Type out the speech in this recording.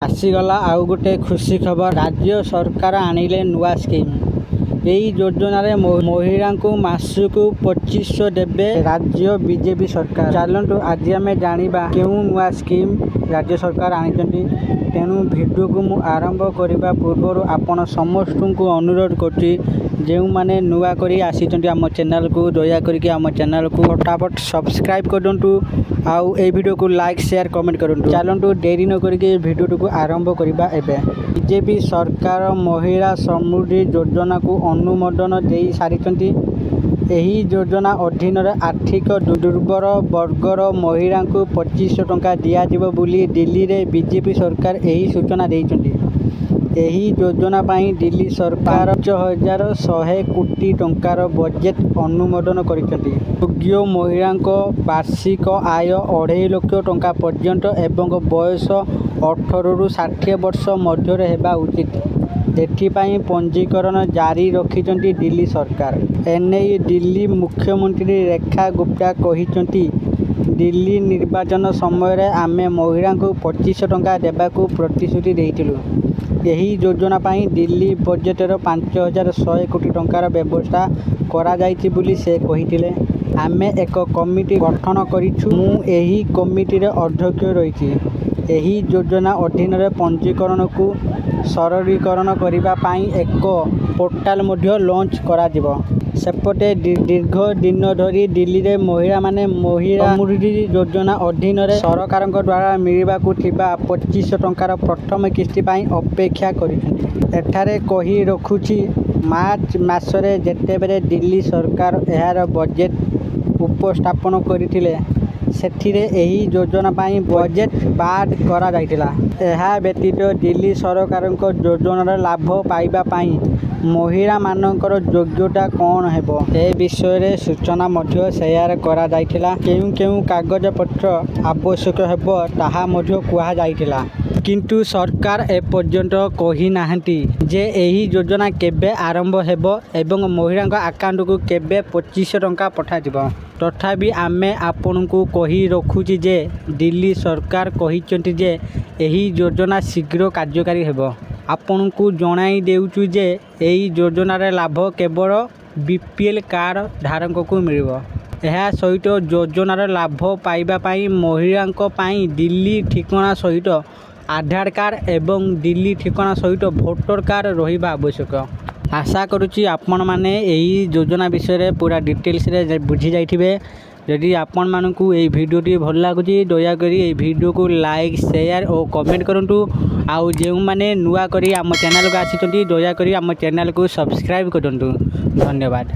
आसीगला आउ गोटे खुशी खबर राज्य सरकार आनिले नुआ स्कीम यही योजना रे महिला को मासक 2500 देवे राज्य बीजेपी सरकार। चलतु आज आम जाना क्यों नुआ स्कीम राज्य सरकार आनी तेणु वीडियो को मु आरंभ करने पूर्व आपण समस्त को अनुरोध करुँची जो मैंने नुआ करी आसी आम चैनल को दया करके आम चैनल को फटाफट सब्सक्राइब कर दिंटू आउ ए वीडियो को लाइक शेयर कमेंट करूँ। चलतु डेरी न करके वीडियो को आरंभ करवा। एवं बीजेपी सरकार महिला समृद्धि योजना को अनुमोदन दे सारी यही योजना अधीन आर्थिक दुर्बल वर्गर महिला को 2500 टंका दिज्व बोली दिल्ली रे बीजेपी सरकार यही सूचना देइछन्ती। यही योजना पाई दिल्ली सरकार 5100 कोटी टंकार बजेट अनुमोदन करिसेंती। योग्य महिला वार्षिक आय 2.5 लाख टंका पर्यंत एवं बयस 18 रु 60 वर्ष मध्य हेबा उचित। एथिपाई पंजीकरण जारी रखिछन्ती दिल्ली सरकार। एने दिल्ली मुख्यमंत्री रेखा गुप्ता कहिछन्ती दिल्ली निर्वाचन समय आमे महिला को 2500 टंका देबाकू प्रतिश्रुति देइथिलु। यही योजना पाई दिल्ली बजेटर 5100 कोटी टंकार व्यवस्था करा जाइछि बोली से कहिथिले। आमे एक कमिटी गठन करिछु मु एही कमिटी रे अध्यक्ष रहिछि। यही योजना अधीन पंजीकरण को सरलीकरण करने पाई एक पोर्टाल मध्य लॉन्च करा जिवो। सेपटे दीर्घ दिन धरी दिल्ली रे महिला माने महिला समृद्धि योजना अधीन सरकार द्वारा मिलवा 2500 टंकार प्रथम किस्ती पाई अपेक्षा करिसेंती। एठारे कही रखुछि मार्च मासरे जेतेबेले दिल्ली सरकार यार बजेट उपस्थापन करथिले सेठिरे एही योजना पाई बजेट बाद करा जाइतिला। एहा व्यतीत दिल्ली सरकार योजनार लाभ पाइबा पाई महिला मानकर योग्यता कौन हेबो ए विषय रे सूचना मध्य शेयर करा जाइतिला। केउ कागज पत्र आवश्यक हेबो ताहा मध्य कुहा जाइतिला। किंतु सरकार ए पर्यंत कही नाहंती जे एही योजना केबे आरंभ हेबो एवं महिला अकाउंट को केबे 2500 टंका पठा जिवो। तथापि आमे आपन को कही रखुची जे दिल्ली सरकार कहिचंती जे एही योजना शीघ्र कार्यकारी हेबो। आपन को जणाई देउचु जे एही योजना रे लाभ केवल बीपीएल कार्ड धारक को मिलिबो। यह सहित योजनार लाभ पाइबा पाई महिला पाई दिल्ली ठिकाना सहित आधार कार्ड एवं दिल्ली ठिकाना सहित भोटर कार्ड रहिबा आवश्यक। आशा करुच्ची आपण माने यही योजना विषय पूरा डिटेल्स रे बुझी जाइथिबे। यदि आपण मानकू ए वीडियोटी भल लागुची दया करी ए वीडियो को लाइक शेयर और कमेंट करंतु। आउ जेउ माने नुआ करी आम चैनल को आसीचंती दया करी आम चैनल को सब्सक्राइब करंतु। धन्यवाद।